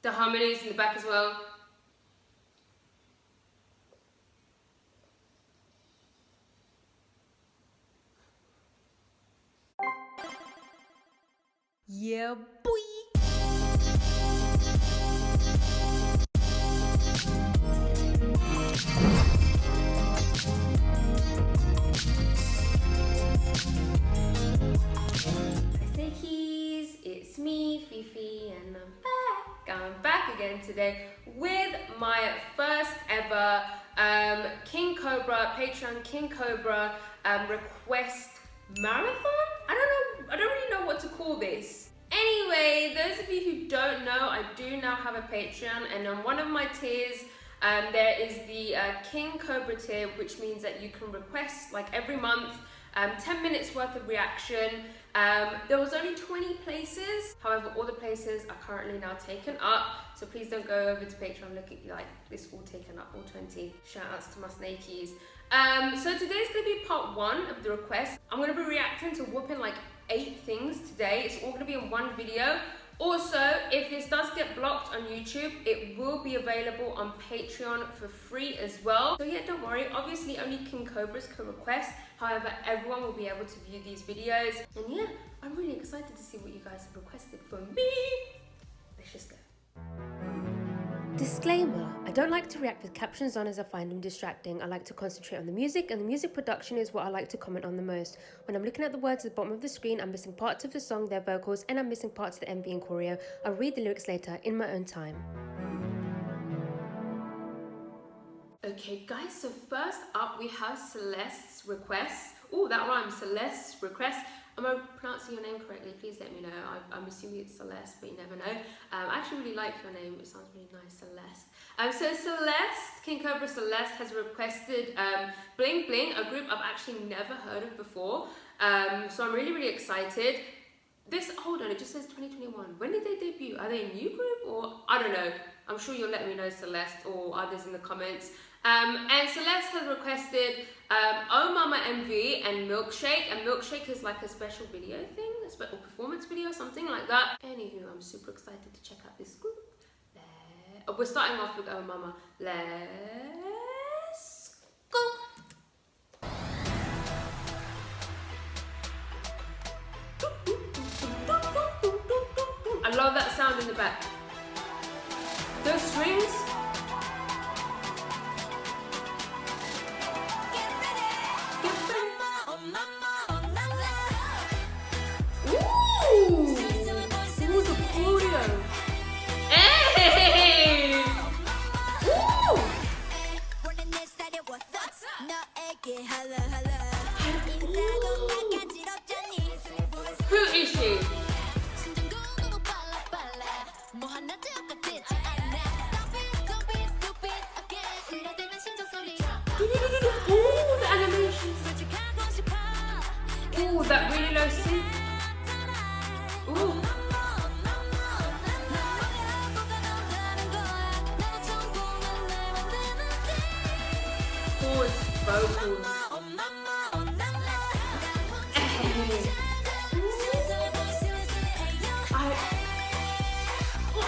The harmonies in the back as well. Yeah, boy. It's me, Fifi, and I'm back again today with my first ever King Cobra, Patreon King Cobra request marathon? I don't really know what to call this. Anyway, those of you who don't know, I do now have a Patreon, and on one of my tiers, there is the King Cobra tier, which means that you can request like every month 10 minutes worth of reaction. There was only 20 places, however all the places are currently now taken up, so please don't go over to Patreon looking like this all taken up, all 20. Shout outs to my snakies. So today's gonna be part 1 of the request. I'm gonna be reacting to whooping like 8 things today. It's all gonna be in one video. Also, if this does get blocked on YouTube, it will be available on Patreon for free as well. So yeah, don't worry. Obviously, only King Cobras can request. However, everyone will be able to view these videos. And yeah, I'm really excited to see what you guys have requested for me. Let's just go. Disclaimer, I don't like to react with captions on as I find them distracting. I like to concentrate on the music, and the music production is what I like to comment on the most. When I'm looking at the words at the bottom of the screen, I'm missing parts of the song, their vocals, and I'm missing parts of the MV and choreo. I'll read the lyrics later in my own time. Okay guys, so first up we have Celeste's request. Oh, that rhymes, Celeste's request. Am I pronouncing your name correctly? Please let me know. I'm assuming it's Celeste, but you never know. I actually really like your name. It sounds really nice, Celeste. So Celeste, King Cobra Celeste has requested Bling Bling, a group I've actually never heard of before. So I'm really, really excited. Hold on, it just says 2021. When did they debut? Are they a new group or, I don't know. I'm sure you'll let me know, Celeste, or others in the comments. And Celeste has requested Oh Mama MV and Milkshake. And Milkshake is like a special video thing, a special performance video, something like that. Anywho, I'm super excited to check out this group. We're starting off with Oh Mama. Let's go. I love that sound in the back. Those strings. Who is she? Ooh, the animation. Ooh, that really low synth. Ooh. Oh, it's vocals.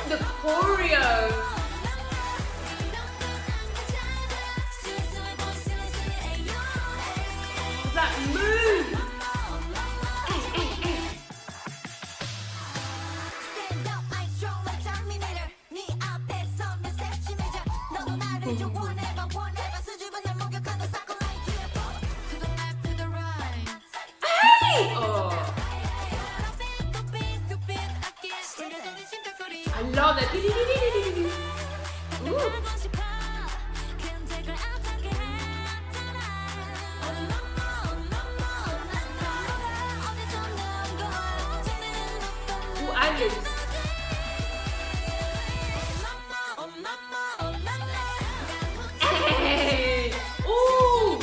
The choreo. That move. I love that. Ooh. Ooh, ad-libs. Hey. Ooh.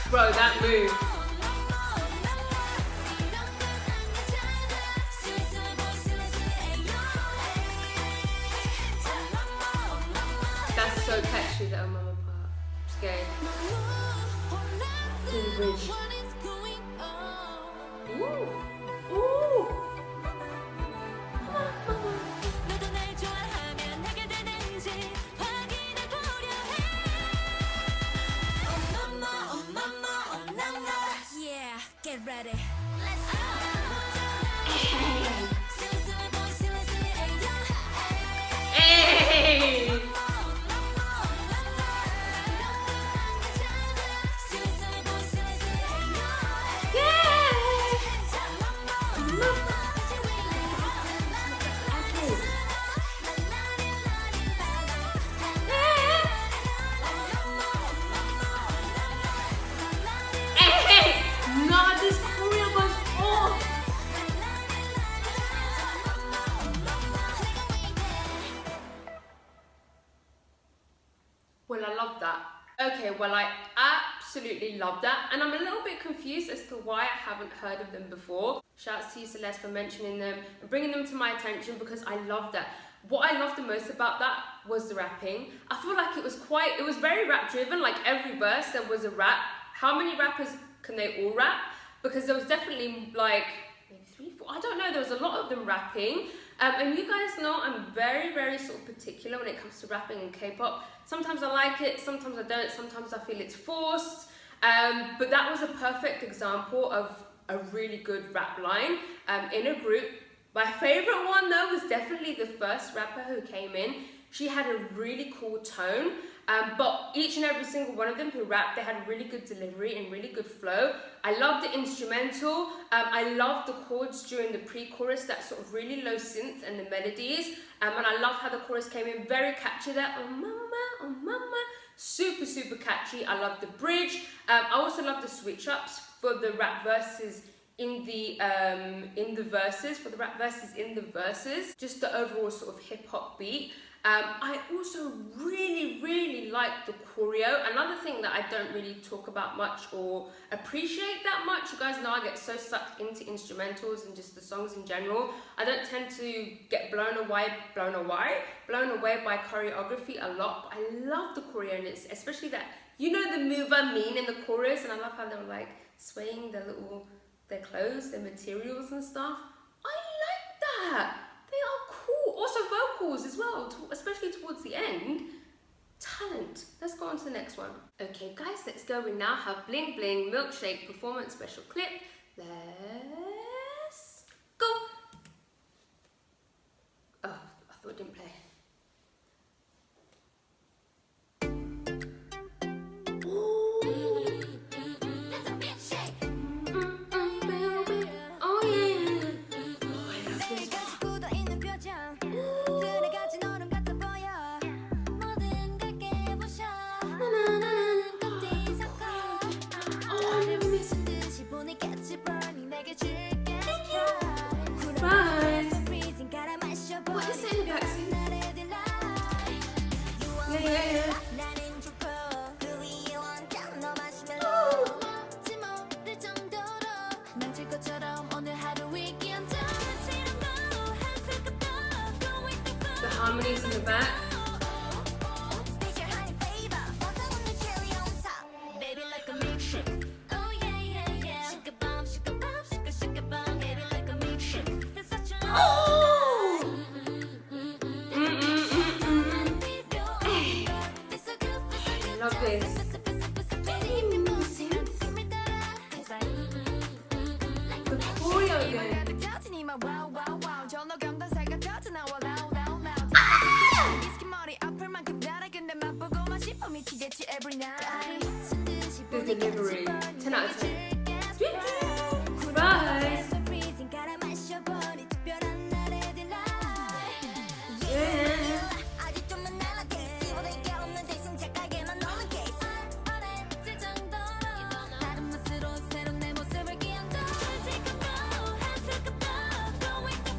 Bro, that move. That's so catchy, that Oh Mama part. It's good. To the bridge. Ooh. Ooh. Come on. that? Okay, well, I absolutely love that, and I'm a little bit confused as to why I haven't heard of them before. Shouts to you, Celeste, for mentioning them and bringing them to my attention, because I love that. What I loved the most about that was the rapping. I feel like it was very rap driven, like every verse there was a rap. How many rappers can they all rap? Because there was definitely like maybe 3, 4, I don't know, there was a lot of them rapping. And you guys know I'm very, very sort of particular when it comes to rapping and K-pop. Sometimes I like it, sometimes I don't, sometimes I feel it's forced. But that was a perfect example of a really good rap line in a group. My favourite one though was definitely the first rapper who came in. She had a really cool tone, but each and every single one of them who rapped, they had really good delivery and really good flow. I loved the instrumental. I loved the chords during the pre-chorus, that sort of really low synth and the melodies. And I loved how the chorus came in, very catchy there. Oh mama, super, super catchy. I loved the bridge. I also loved the switch ups for the rap verses in the verses, just the overall sort of hip hop beat. I also really, really liked the choreo. Another thing that I don't really talk about much or appreciate that much, you guys know I get so sucked into instrumentals and just the songs in general. I don't tend to get blown away by choreography a lot, but I love the choreo, and it's especially that, you know, the move I mean in the chorus, and I love how they were like swaying their clothes, their materials and stuff. I like that. They are cool. Also vocals as well, especially towards the end. Talent. Let's go on to the next one. Okay guys, let's go. We now have Bling Bling Milkshake performance special clip. Let's go. Oh, I thought it didn't play. The harmonies in the back. Love this. The choreo again. The delivery, 10 out of 10. Bye.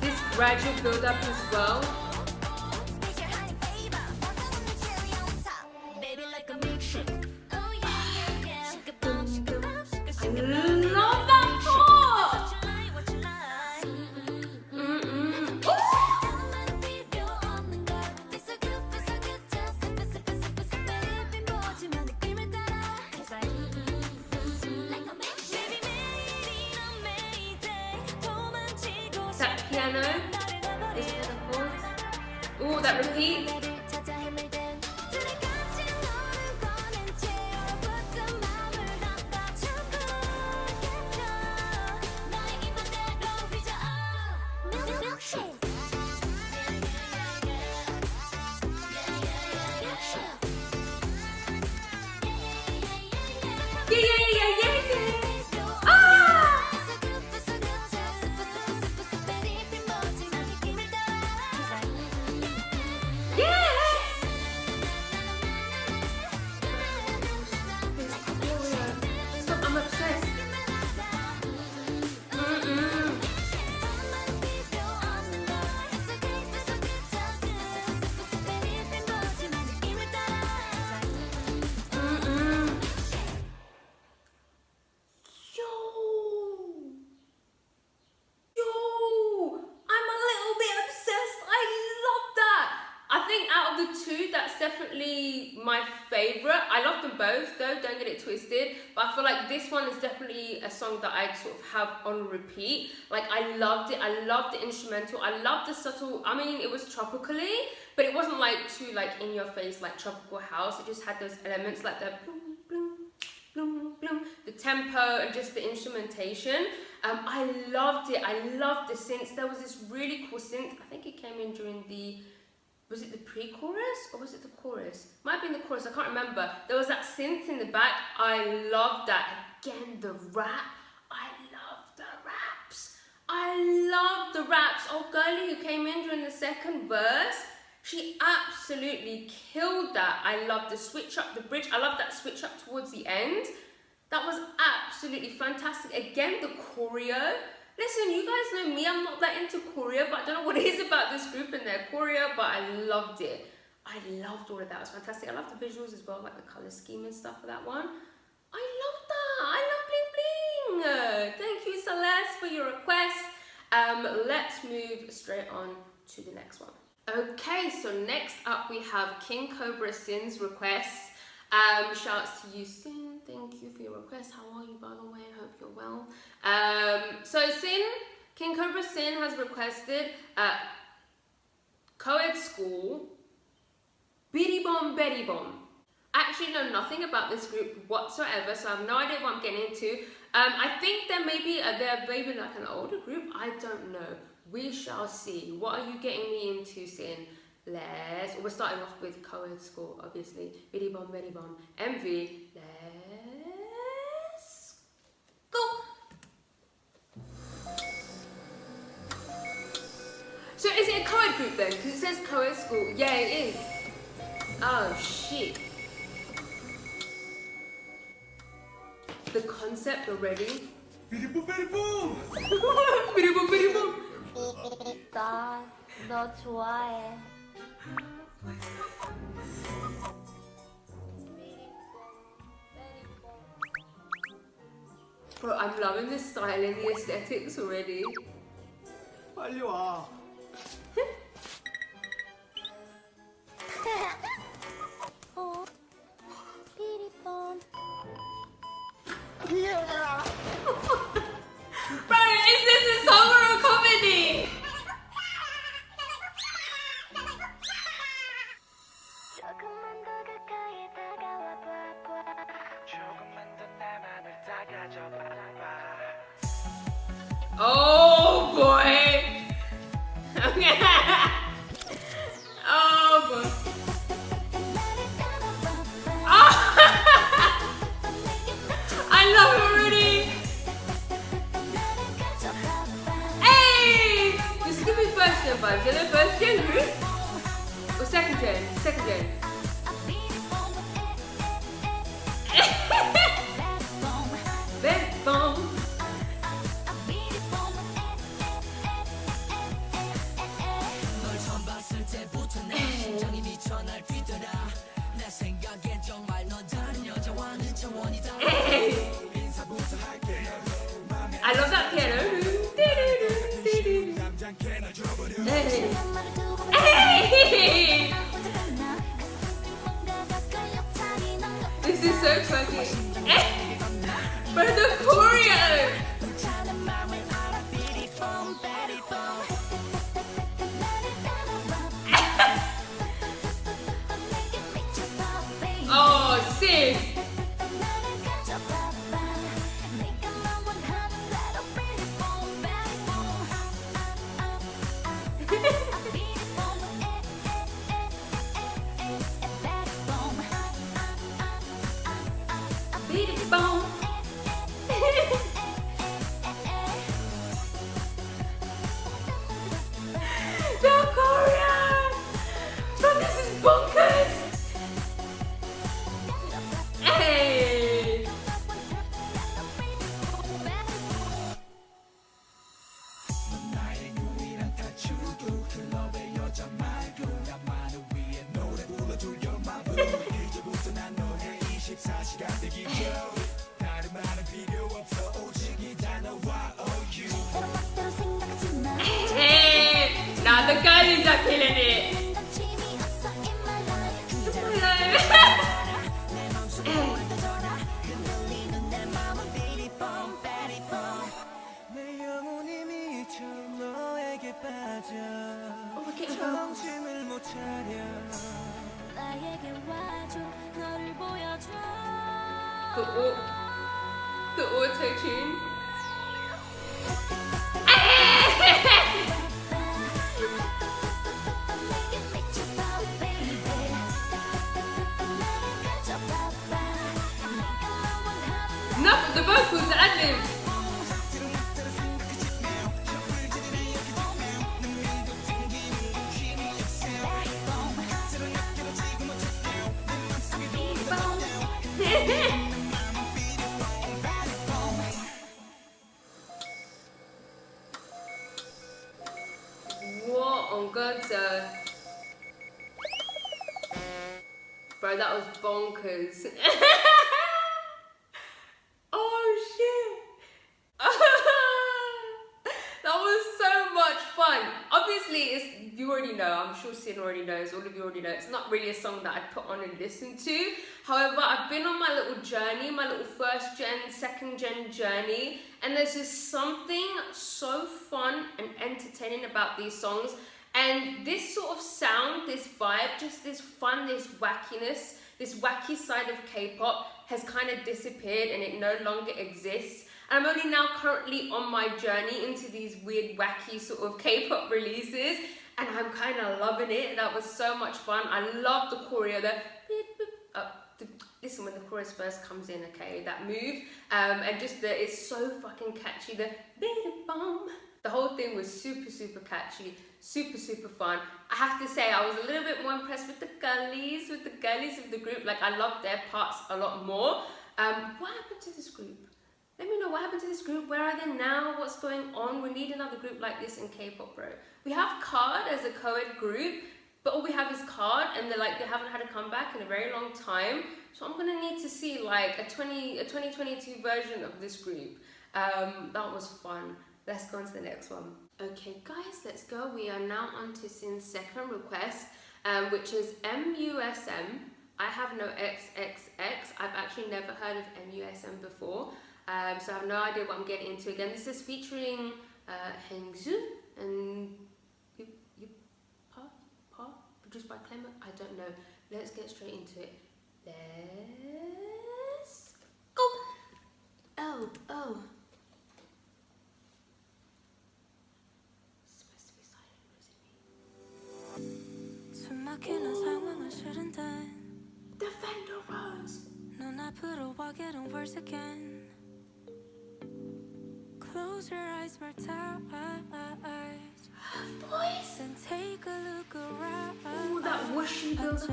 This gradual build up as well. Love that part! That piano, this is the chords. Ooh, that repeat. Yeah! definitely my favorite. I love them both though, don't get it twisted, but I feel like this one is definitely a song that I sort of have on repeat. Like, I loved it. I loved the instrumental. I loved the subtle, I mean, it was tropically, but it wasn't like too like in your face like tropical house. It just had those elements like the boom, boom, boom, boom, the tempo and just the instrumentation. I loved it. I loved the synths. There was this really cool synth. I think it came in during the, was it the pre-chorus or was it the chorus? Might have been the chorus, I can't remember. There was that synth in the back. I loved that. Again, the rap. I love the raps. I love the raps. Oh, girlie who came in during the second verse, she absolutely killed that. I love the switch up, the bridge. I love that switch up towards the end. That was absolutely fantastic. Again, the choreo. Listen, you guys know me, I'm not that into choreo, but I don't know what it is about this group and their choreo, but I loved it. I loved all of that. It was fantastic. I love the visuals as well, like the color scheme and stuff for that one. I love that. I love Bling Bling. Thank you, Celeste, for your request. Let's move straight on to the next one. Okay, so next up we have King Cobra Sin's requests. Shouts to you, Sin. Thank you for your request. How are you, by the way? I hope you're well. So Sin, King Cobra Sin has requested co-ed school, Bbiribbom Bbaeribom. I actually know nothing about this group whatsoever, so I have no idea what I'm getting into. I think they're maybe like an older group. I don't know. We shall see. What are you getting me into, Sin? We're starting off with co-ed school, obviously. Bbiribbom Bbaeribom. MV. Let's go. So is it a co-ed group then? Because it says co-ed school. Yeah, it is. Oh shit. The concept already. Bbiribbom Bbaeribom. Bbiribbom Bbaeribom. 너 좋아해. Bro, I'm loving the style and the aesthetics already. 빨리 와. 삐리bom. Bro, is this a song or a comedy? 조금만 더 가까이 다가와 봐. 조금만 더 나만을 다가져 봐봐. Oh boy. Oh boy. Oh. I love it already. Hey! This could be first gen vibes. Is it first gen group? Or second gen? Second gen. Bbiribbom. Hey. I love that piano. Hey. Hey. This is so funny. Hey. But the choreo. Oh, sick. Bbiribbom. Oh, we're getting vocals. The auto-tune. No, the vocals, the ad-libs. What on God's earth? Bro, that was bonkers. Oh shit. That was so much fun. Obviously, you already know, I'm sure Sin already knows, all of you already know, it's not really a song that I'd put on and listen to. However, I've been on my little journey, my little first gen, second gen journey, and there's just something so fun and entertaining about these songs. And this sort of sound, this vibe, just this fun, this wackiness, this wacky side of K-pop has kind of disappeared and it no longer exists. And I'm only now currently on my journey into these weird, wacky sort of K-pop releases, and I'm kind of loving it. That was so much fun. I love the choreo, listen when the chorus first comes in, okay, that move, and just it's so fucking catchy, the Bbiribbom. The whole thing was super, super catchy, super, super fun. I have to say, I was a little bit more impressed with the girlies of the group. Like, I loved their parts a lot more. What happened to this group? Let me know what happened to this group. Where are they now? What's going on? We need another group like this in K-pop, bro. We have Card as a co-ed group, but all we have is Card, and they haven't had a comeback in a very long time. So I'm gonna need to see like a 2022 version of this group. That was fun. Let's go on to the next one. Okay, guys, let's go. We are now on to Sin's second request, which is MUSM. I have no XXX. I've actually never heard of MUSM before, so I have no idea what I'm getting into. Again, this is featuring Hangzoo and yppah, produced by CLEM. I don't know. Let's get straight into it. Let's go. Oh. 숨막히는 상황은 싫은데 Defender Rose. 눈앞으로 와 getting worse again. Close your eyes, my tight Boys. then take a look around. Ooh, that whooshy build.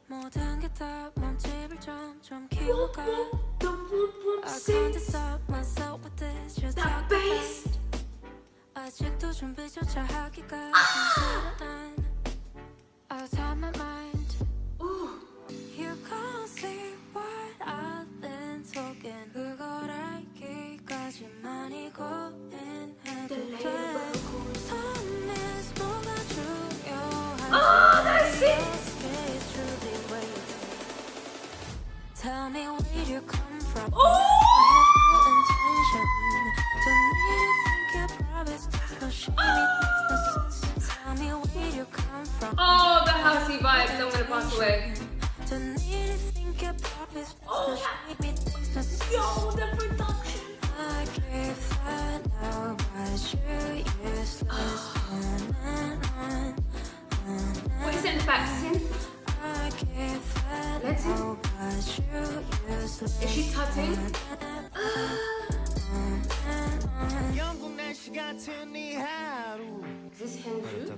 모든 게 다 몸집을 좀 키워가. The Bbiribbom I can't sings. stop myself with this, just That bass. 아직도 준비조차 하기가 힘들어. Out of my mind. Ooh. You can't see what I've been talking. 그걸 알기까지만이 고민해도 돼. Time is 뭐가 중요한지. Oh, that's it. It's truly waiting. Tell me where you come from. Oh. I have no intention. Don't need to think your promise. There's no shame, there's no sense. Tell me where you come from. Oh, the housey vibes. I'm gonna pass away. Don't need to think your promise. Oh, yo, the production. I can't find out what you're useless. What is it in the back? Sin? I can't find Let's see. out what you're useless. Is she tutting? 영국 날씨 같은 이 하루 Is this Hangzoo?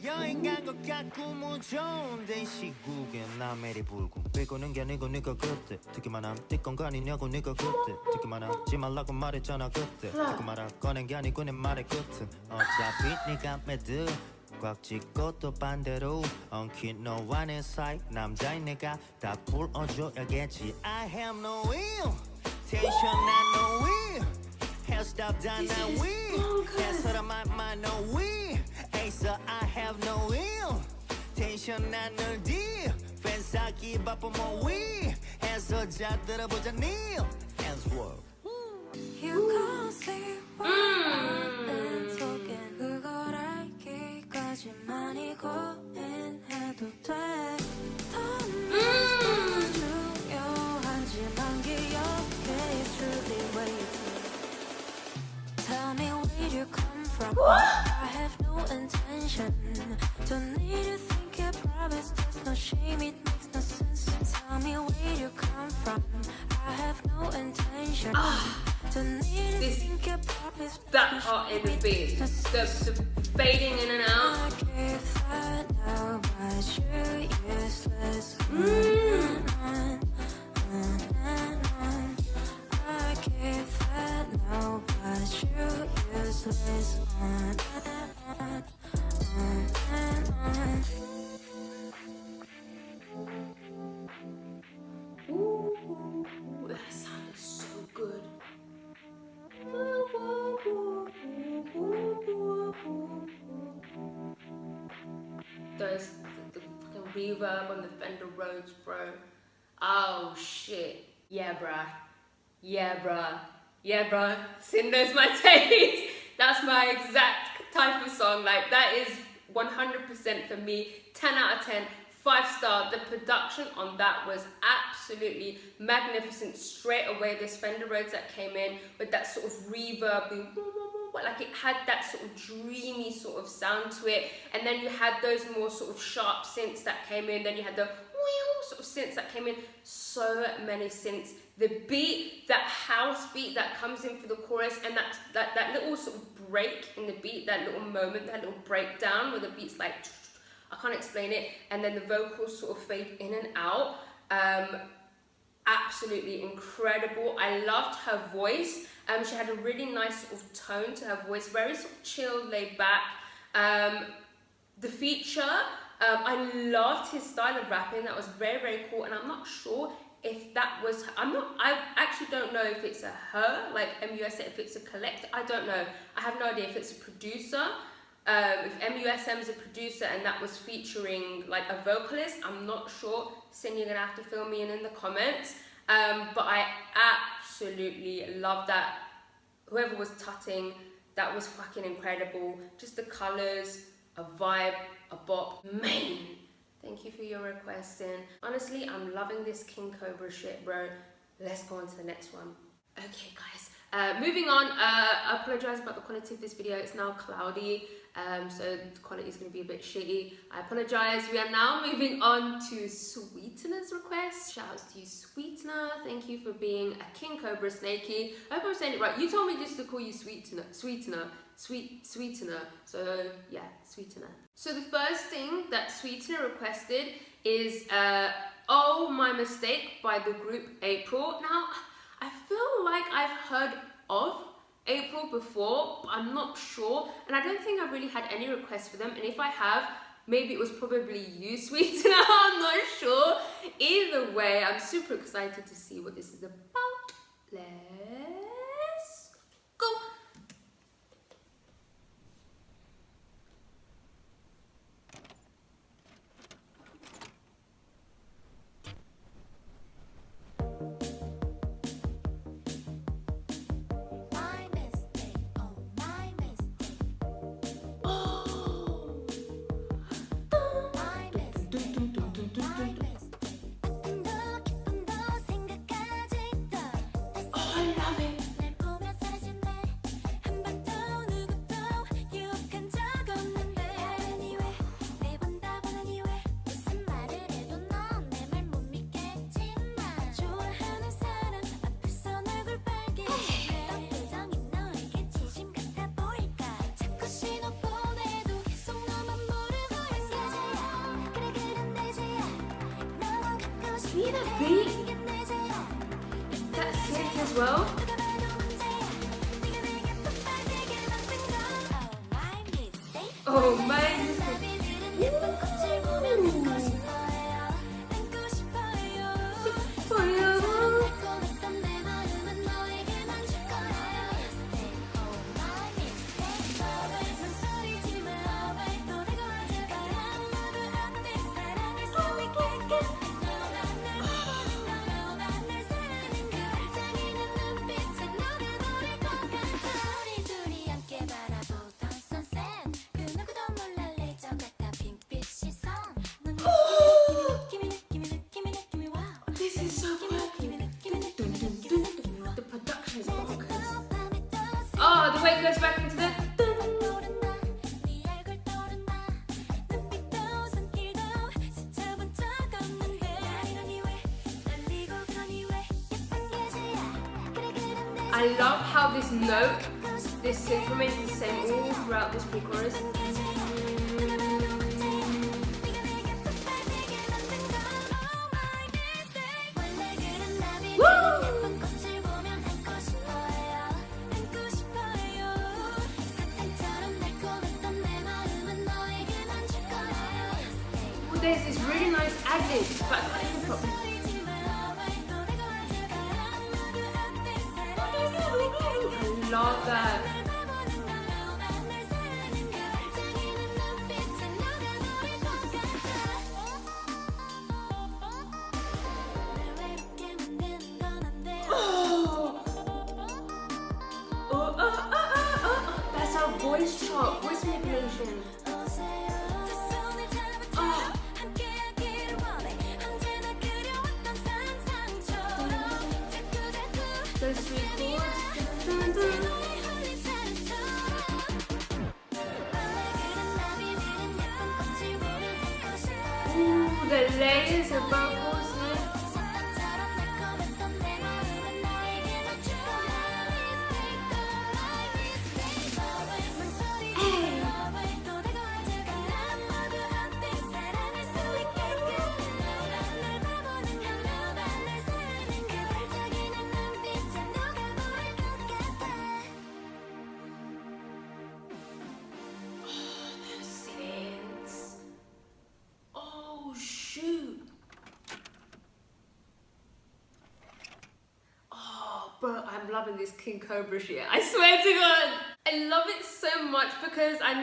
여행 간 것 같고 뭐 좋은데 시국에 나 매리 불고 삐고는 게 아니고 네가 그때 듣기만 함 띠건 거 아니냐고 네가 그때 듣기만 하지 말라고 말했잖아 그때 듣고 말아 꺼낸 게 아니고 내 말의 끝은 어차피 네가 매드 꽉 쥐고 또 반대로 엉킨 너와 내 사이 남자인 내가 다 풀어줘야겠지 I have no will tension not no will hairstyle done not will that's what I might no will hey so I have no will tension not no deal fans I give up on my will 해서 자 들어보자 Neil hands work You can't see what I've been talking. I have no intention. Don't need to think I promise. There's no shame, it makes no sense. Tell me where you come from. I have no intention. Don't need to think I promise. That part in the beat, the fading in and out. I give that now, but you're useless. I give that now, but you're useless. Ooh, that sound is so good. There's the fucking reverb on the Fender Rhodes, bro. Oh shit. Yeah, bruh. Yeah, bruh. Yeah, bruh. Sin knows my taste. That's my exact type of song. Like, that is 100% for me. 10 out of 10. 5-star. The production on that was absolutely magnificent. Straight away, this Fender Rhodes that came in with that sort of reverb, like it had that sort of dreamy sort of sound to it. And then you had those more sort of sharp synths that came in. Then you had the sort of synths that came in. So many synths. The beat, that house beat that comes in for the chorus, and that little sort of break in the beat, that little moment, that little breakdown where the beat's like, I can't explain it, and then the vocals sort of fade in and out. Absolutely incredible. I loved her voice. She had a really nice sort of tone to her voice, very sort of chilled, laid back. The feature, I loved his style of rapping. That was very, very cool, and I'm not sure if that was, I actually don't know if it's a her, like MUSM, if it's a collector, I don't know. I have no idea if it's a producer. If MUSM is a producer and that was featuring like a vocalist, I'm not sure. Sin, you're gonna have to fill me in the comments. But I absolutely love that. Whoever was tutting, that was fucking incredible. Just the colors, a vibe, a bop. Man, thank you for your request, Sin. Honestly, I'm loving this King Cobra shit, bro. Let's go on to the next one. Okay, guys. Moving on, I apologize about the quality of this video. It's now cloudy, so the quality is going to be a bit shitty. I apologize. We are now moving on to Sweetener's request. Shout out to you, Sweetener. Thank you for being a King Cobra Snakey. I hope I'm saying it right. You told me just to call you Sweetener. Sweetener. So yeah, Sweetener. So the first thing that Sweetener requested is Oh My Mistake by the group April. Now, I feel like I've heard of April before, but I'm not sure, and I don't think I've really had any requests for them, and if I have, maybe it was probably you, Sweetener. I'm not sure. Either way, I'm super excited to see what this is about. Let's go. See that beat? That synth as well? Oh my. Oh, the way it goes back into the... I love how this note, this synth remains the same all throughout this pre-chorus. There's this really nice ad-lib, but I can't even put... I love that. That's our voice chop, voice manipulation. Those three chords. Ooh, the layers of vocals here. Bro, I'm loving this King Cobra shit. I swear to God. I love it so much because I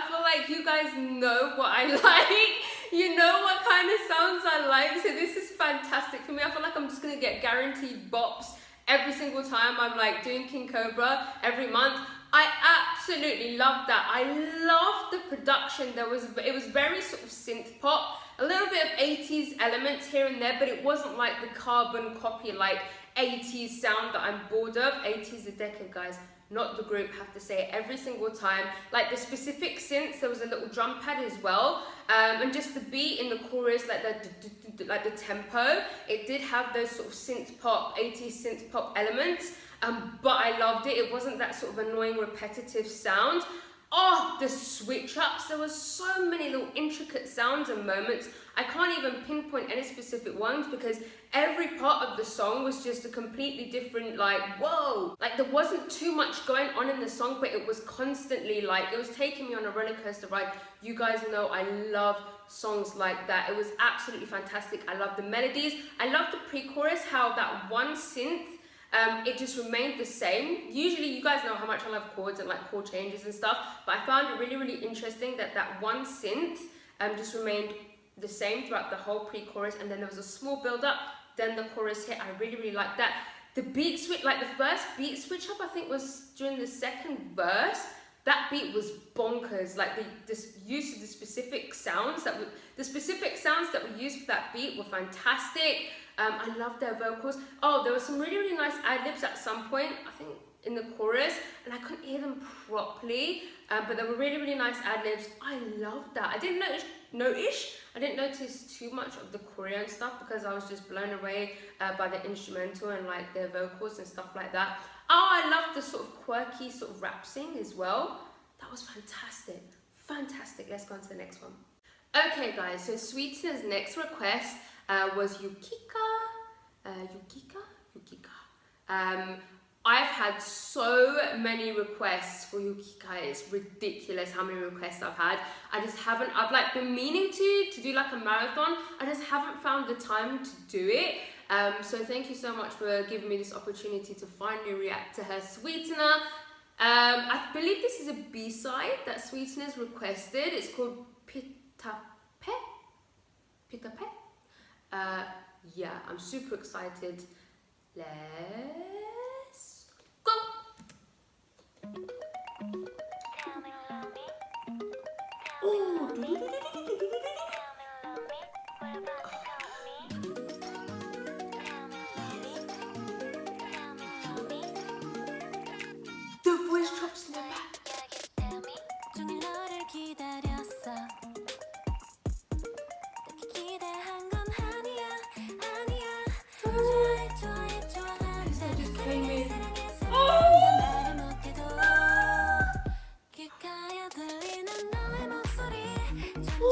feel like you guys know what I like. You know what kind of sounds I like. So this is fantastic for me. I feel like I'm just gonna get guaranteed bops every single time I'm like doing King Cobra every month. I absolutely love that. I love the production. It was very sort of synth pop, a little bit of 80s elements here and there, but it wasn't like the carbon copy like 80s sound that I'm bored of. 80s a decade, guys, not the group, have to say it every single time. Like the specific synths, there was a little drum pad as well, and just the beat in the chorus, like the tempo, it did have those sort of synth pop, 80s synth pop elements, but I loved it. It wasn't that sort of annoying repetitive sound. Oh, the switch ups, there were so many little intricate sounds and moments. I can't even pinpoint any specific ones because every part of the song was just a completely different, like, whoa. Like there wasn't too much going on in the song, but it was constantly like, it was taking me on a roller coaster ride. You guys know I love songs like that. It was absolutely fantastic. I love the melodies. I love the pre-chorus, how that one synth, it just remained the same. Usually you guys know how much I love chords and like chord changes and stuff, but I found it really, really interesting that that one synth just remained the same throughout the whole pre-chorus, and then there was a small build-up, then the chorus hit. I really, really like that. The beat switch, like the first beat switch up, I think was during the second verse. That beat was bonkers. Like the use of the specific sounds that were used for that beat were fantastic. I love their vocals. Oh, there were some really, really nice ad-libs at some point, I think in the chorus, and I couldn't hear them properly, but there were really, really nice ad-libs. I loved that. I didn't notice too much of the choreo and stuff because I was just blown away by the instrumental and like their vocals and stuff like that. Oh, I loved the sort of quirky sort of rap sing as well. That was fantastic. Fantastic. Let's go on to the next one. Okay guys, so Sweetener's next request was YUKIKA. YUKIKA. I've had so many requests for YUKIKA. It's ridiculous how many requests I've had. I've like been meaning to do like a marathon. I just haven't found the time to do it. So thank you so much for giving me this opportunity to finally react to her Sweetener. I believe this is a B-side that Sweetener's requested. It's called Pitape. Yeah, I'm super excited. Let's go. The voice drops in the back. Oh! You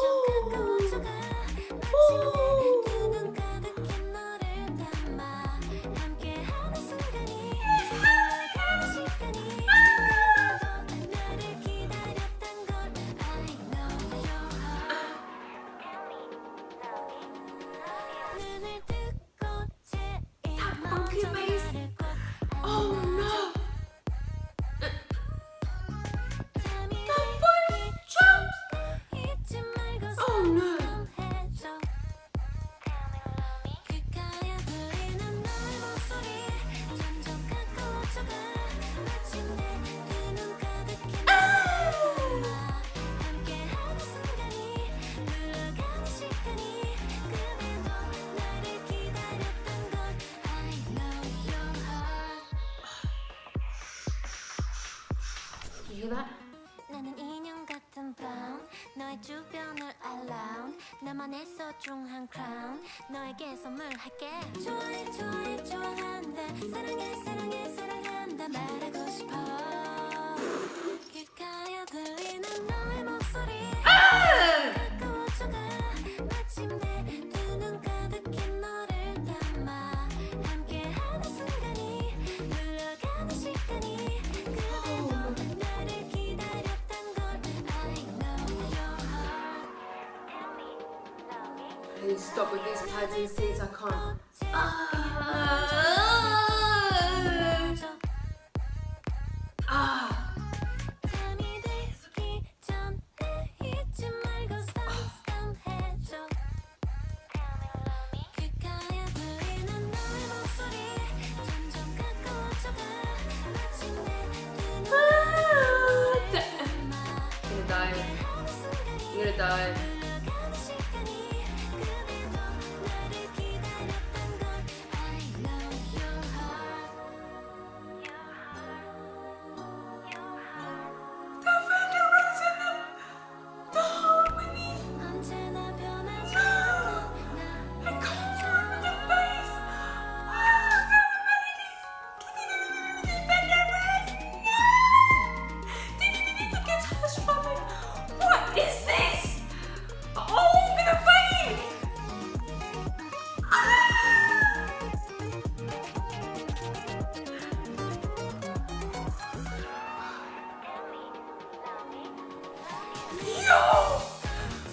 hear that? 나는 인형 같은 brown 너의 주변을 around 나만의 소중한 crown 너에게 선물할게 좋아해 좋아해 좋아한다 사랑해 사랑해 사랑한다 말하고 싶어 귓가에 들리는 너의 목소리 가까워져가 마침내 두 눈 가득히 너를 담아 함께하는 순간이 흘러가는 시간이 그대도 나를 기다렸단 걸 I know your heart Please stop with these pads and scenes, I can't. 잠이 들기 전에 잊지 말고 쌈쌈해줘 귓가에 들리는 너의 목소리 점점 가까워져가 마침내 두 눈 감아 I'm gonna die. 하는 순간이 I'm gonna die. 흘러가는 시간이 그대도 나를 기다렸단 걸 I know your heart your heart your heart 언제나 변하지 않는 나 What is this? Oh, I'm gonna faint! Yo!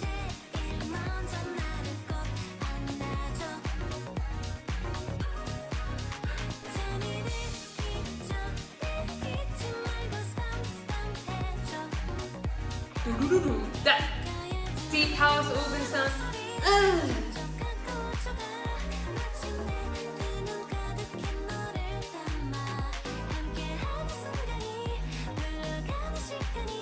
제일 먼저 나를 꼭 안아줘 잠이 들기 전에 잊지 말고 쌈쌈해줘 That deep house organ sound. 점점 가까워져가 마침내 두 눈 가득히 너를 담아 함께하는 순간이 흘러가는 시간이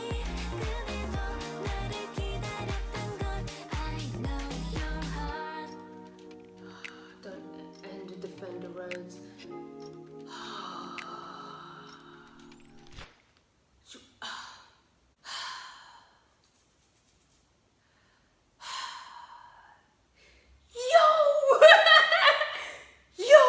그대도 나를 기다렸단 걸 I know your heart Don't end with Defender Roads. Yo! Yo!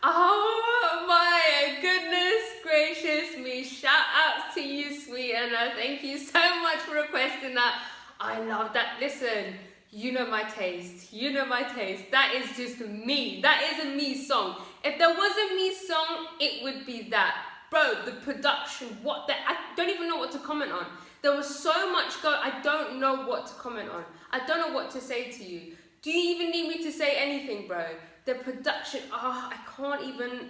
Oh my goodness gracious me. Shout outs to you, sweet Anna. Thank you so much for requesting that. I love that. Listen, you know my taste. You know my taste. That is just me. That is a me song. If there was a me song, it would be that. Bro, the production, I don't even know what to comment on. There was so much I don't know what to comment on. I don't know what to say to you. Do you even need me to say anything, bro? The production, I can't even.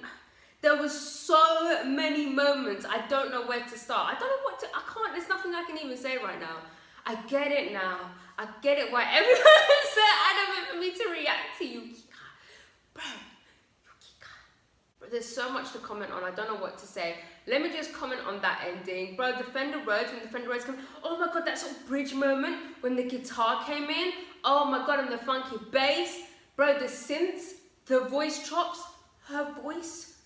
There was so many moments. I don't know where to start. I don't know I can't, there's nothing I can even say right now. I get it now. I get it why everyone's so adamant for me to react to YUKIKA. Bro, YUKIKA. But there's so much to comment on. I don't know what to say. Let me just comment on that ending. Bro, Defender Roads, when Defender Roads come, oh my god, that sort of bridge moment when the guitar came in. Oh my god, and the funky bass. Bro, the synths, the voice chops, her voice,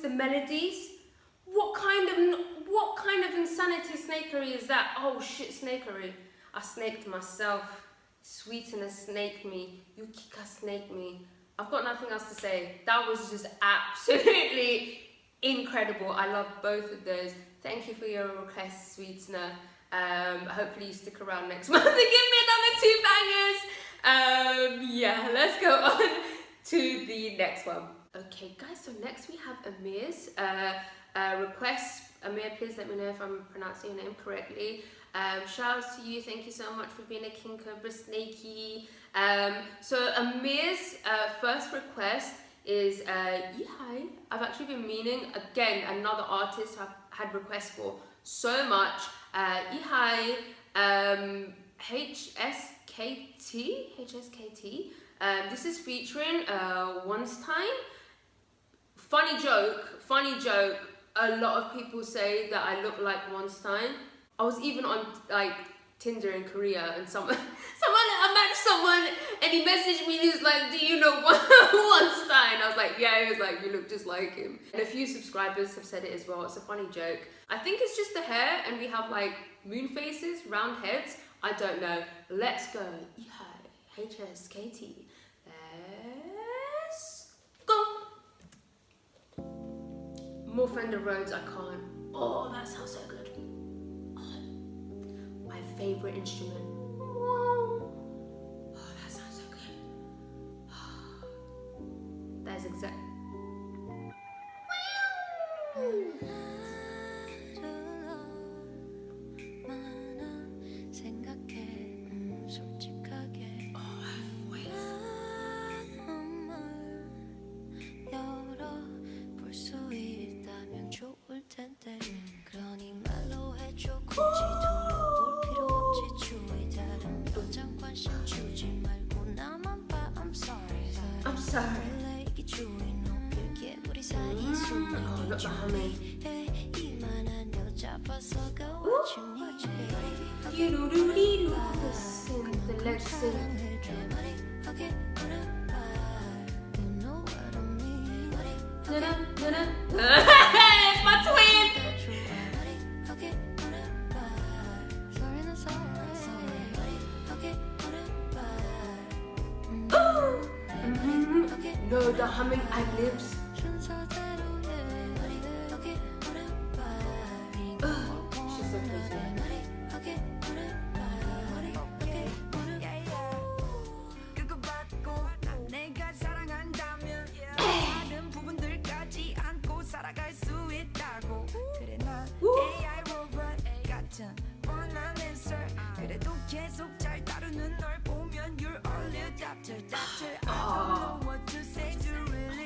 the melodies. What kind of insanity snakery is that? Oh shit, snakery. I snaked myself. Sweetener snaked me. YUKIKA snaked me. I've got nothing else to say. That was just absolutely incredible. I love both of those. Thank you for your request, Sweetener. Hopefully you stick around next month and give me another 2 bangers. Yeah, let's go on to the next one. Okay guys, so next we have Amir's request. Amir, please let me know if I'm pronouncing your name correctly. Shout out to you, thank you so much for being a King Cobra Snakey. So Amir's first request is YUKIKA. I've actually been meaning, again, another artist I've had requests for so much. YUKIKA, H.S.K.T. This is featuring Onstein. Funny joke. A lot of people say that I look like Onstein. I was even on like Tinder in Korea, and I met someone, and he messaged me. He was like, "Do you know Onstein?" I was like, "Yeah." He was like, "You look just like him." And a few subscribers have said it as well. It's a funny joke. I think it's just the hair, and we have like moon faces, round heads. I don't know. Let's go. YUKIKA, H.S.K.T. Let's go. More Fender Rhodes, I can't. Oh, that sounds so good. Oh, my favorite instrument. Oh, that sounds so good. That is exact. I'm sorry. Oh, not the humming. The synth, the lead synth. It's my twin! No, the humming ad-libs. She's so pretty.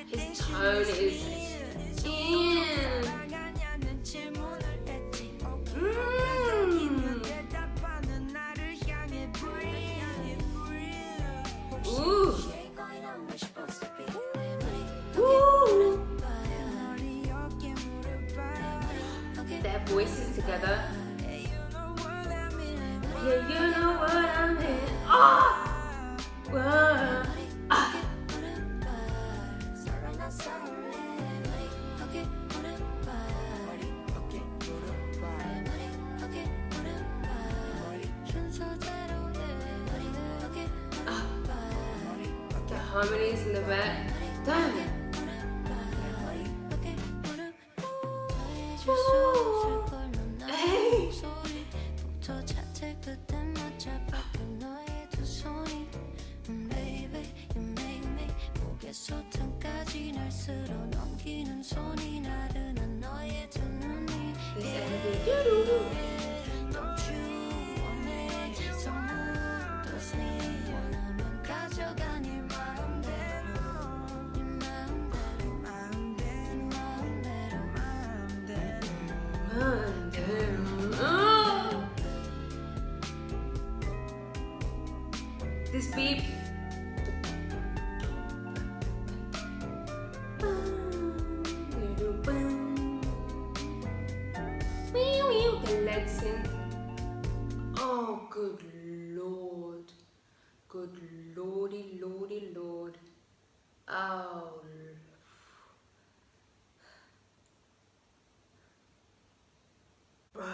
His tone is Ooh. Their voices together. Yeah, you know what I mean. Oh! Whoa. Ah. The harmonies in the back. Damn. Hey. This beat. The lead synth. Oh, good lord. Good lordy, lordy, lord. Oh. Bro,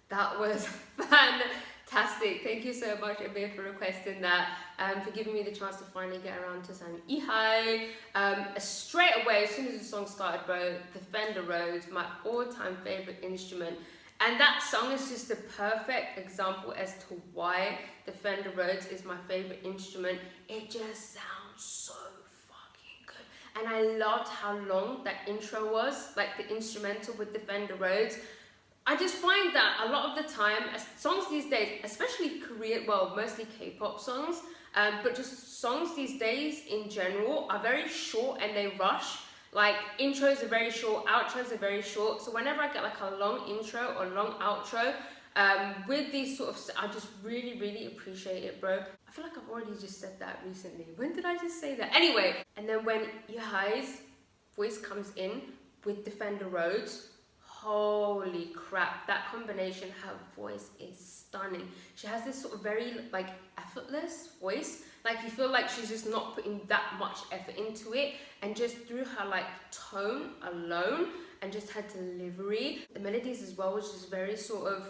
that was fantastic. Thank you so much, Amir, for requesting that, for giving me the chance to finally get around to some YUKIKA. Straight away, as soon as the song started, bro, the Fender Rhodes, my all-time favorite instrument. And that song is just a perfect example as to why the Fender Rhodes is my favorite instrument. It just sounds so fucking good. And I loved how long that intro was, like the instrumental with the Fender Rhodes. I just find that a lot of the time, songs these days, especially Korean, well, mostly K-pop songs, but just songs these days in general are very short and they rush. Like intros are very short, outros are very short. So whenever I get like a long intro or long outro, with these sort of, I just really, really appreciate it, bro. I feel like I've already just said that recently. When did I just say that? Anyway, and then when YUHI's voice comes in with the Fender Rhodes, holy crap, that combination, her voice is stunning. She has this sort of very like effortless voice. Like you feel like she's just not putting that much effort into it, and just through her like tone alone and just her delivery, the melodies as well was just very sort of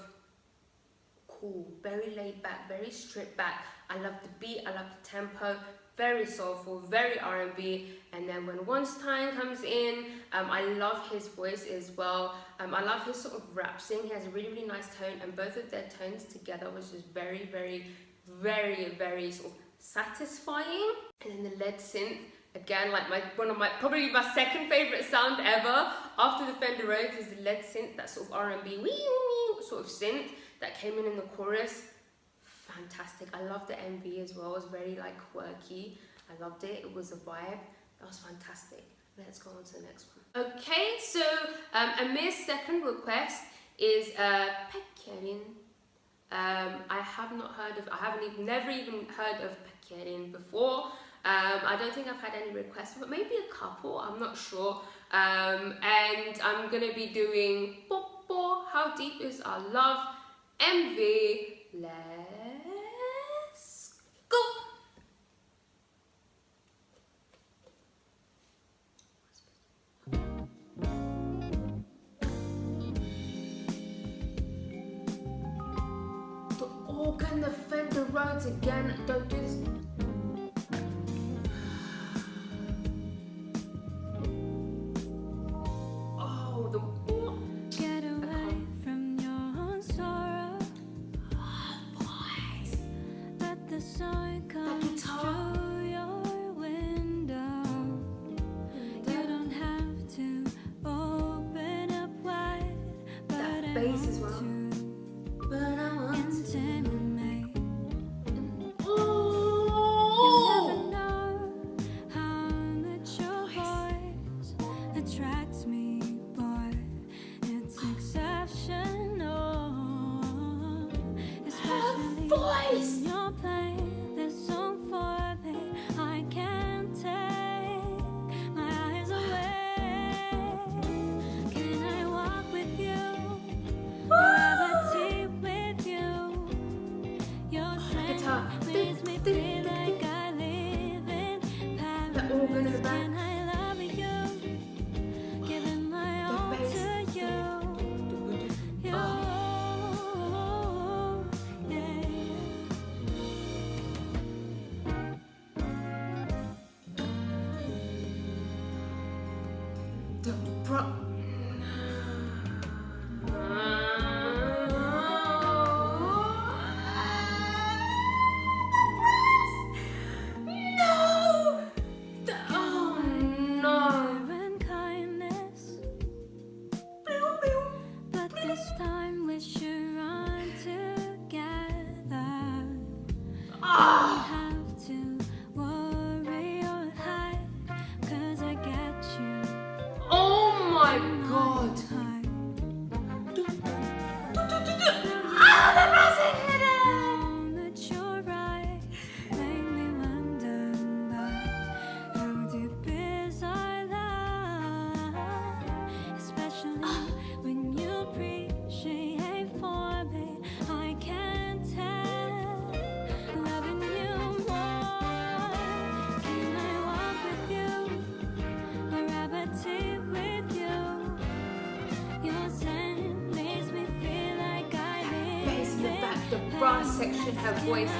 cool, very laid back, very stripped back. I love the beat, I love the tempo, very soulful, very R&B. And then when Wonstein comes in, I love his voice as well. I love his sort of rap sing. He has a really, really nice tone, and both of their tones together was just very, very, very, very sort of satisfying. And then the lead synth, again, like probably my second favorite sound ever after the Fender Rhodes is the lead synth, that sort of R&B sort of synth that came in the chorus. Fantastic. I love the MV as well. It was very like quirky. I loved it. It was a vibe. That was fantastic. Let's go on to the next one. Okay, so Amir's second request is Yerin. I have not heard of, never even heard of Yerin before. I don't think I've had any requests, but maybe a couple, I'm not sure. And I'm gonna be doing Popo, How Deep Is Our Love, MV. Let's go. The organ, the Fender Rhodes again. Don't do this. Oh, the Get away from your own sorrow. voice. Let the sun come guitar. through your window. You don't have to open up wide, but That I bass want as well. to But I want to. intimate. You Oh. never know how much your voice attracts me, boy. It's exceptional, especially voice. when you're playing this song for me. I can't take my eyes away. Can I walk with you, or have a tea with you? Your guitar. scent makes me feel like I live in Paris. The organ in the back. Can I love you, giving my all bass. to you? You, yeah. The bro. No! Oh no! And kindness, but this time we should run together. Ah! Have to worry or hide, 'cause I get you. Oh my god! Heart. Ah, the music hit it! How much you're right, make me wonder about how deep is our love, especially when you appreciate for me. I can't tell, loving you more. Can I walk with you, or have a tea with you? Your scent makes me feel like I live Bass in the in back, the brass section, her voice.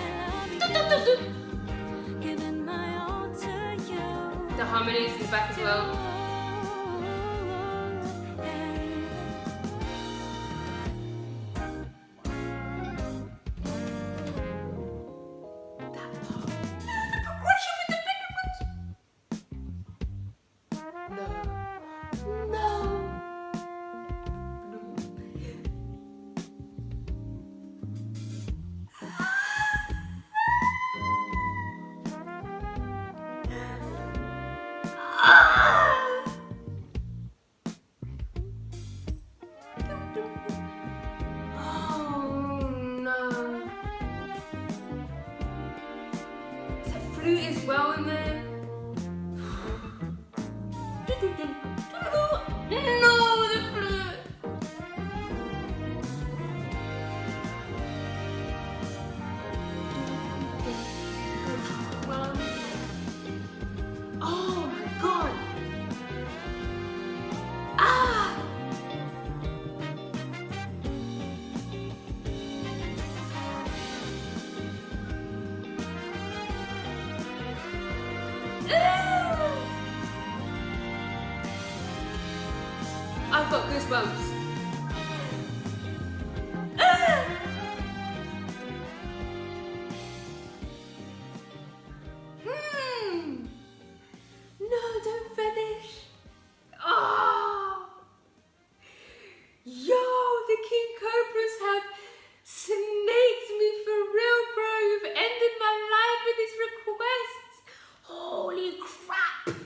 Giving my all to you. The harmonies in the back as well. flute as well in there. No, the flute. Oh my god. Ah. I've got goosebumps. No, don't finish. Oh. Yo, the King Cobras have snaked me for real, bro. You've ended my life with these requests. Holy crap.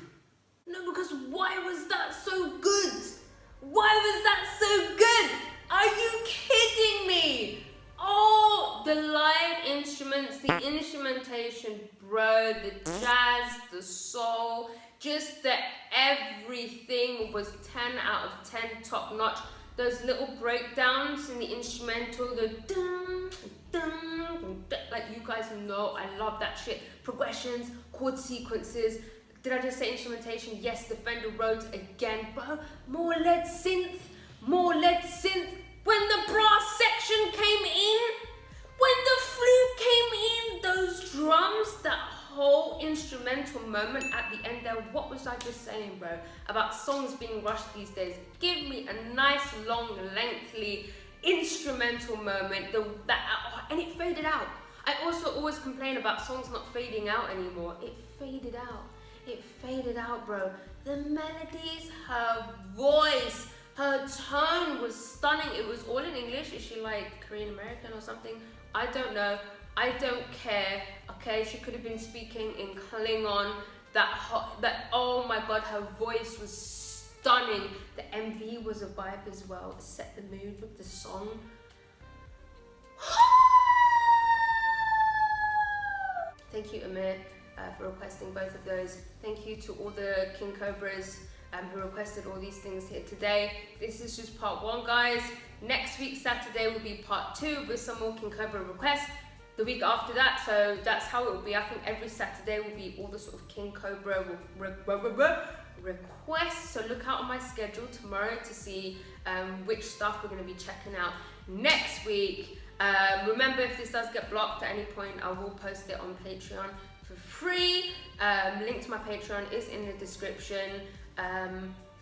No, because why was that so good? Why was that so good? Are you kidding me? Oh, the live instruments, the instrumentation, bro, the jazz, the soul, just the everything was 10 out of 10, top notch. Those little breakdowns in the instrumental, the dun, dun, dun, like you guys know, I love that shit. Progressions, chord sequences. Did I just say instrumentation? Yes, the Fender Rhodes again, bro. More lead synth, more lead synth. When the brass section came in, when the flute came in, those drums, that whole instrumental moment at the end there. What was I just saying, bro? About songs being rushed these days. Give me a nice, long, lengthy instrumental moment. And it faded out. I also always complain about songs not fading out anymore. It faded out. It faded out, bro. The melodies, her voice, her tone was stunning. It was all in English. Is she like Korean American or something? I don't know. I don't care. Okay, she could have been speaking in Klingon. Oh my god, her voice was stunning. The MV was a vibe as well. It set the mood with the song. Thank you, Amir, for requesting both of those. Thank you to all the King Cobras who requested all these things here today. This is just part 1, guys. Next week, Saturday, will be part 2 with some more King Cobra requests. The week after that, so that's how it will be. I think every Saturday will be all the sort of King Cobra requests. So look out on my schedule tomorrow to see which stuff we're going to be checking out next week. Remember, if this does get blocked at any point, I will post it on Patreon for free. Link to my Patreon is in the description.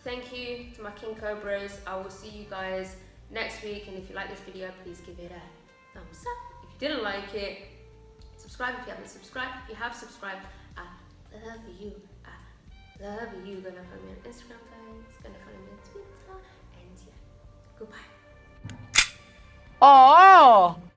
Thank you to my King Cobras. I will see you guys next week, and if you like this video, please give it a thumbs up. If you didn't like it, subscribe if you haven't subscribed. If you have subscribed, I love you. I love you. Gonna follow me on Instagram, guys. Gonna follow me on Twitter, and yeah, goodbye. 어.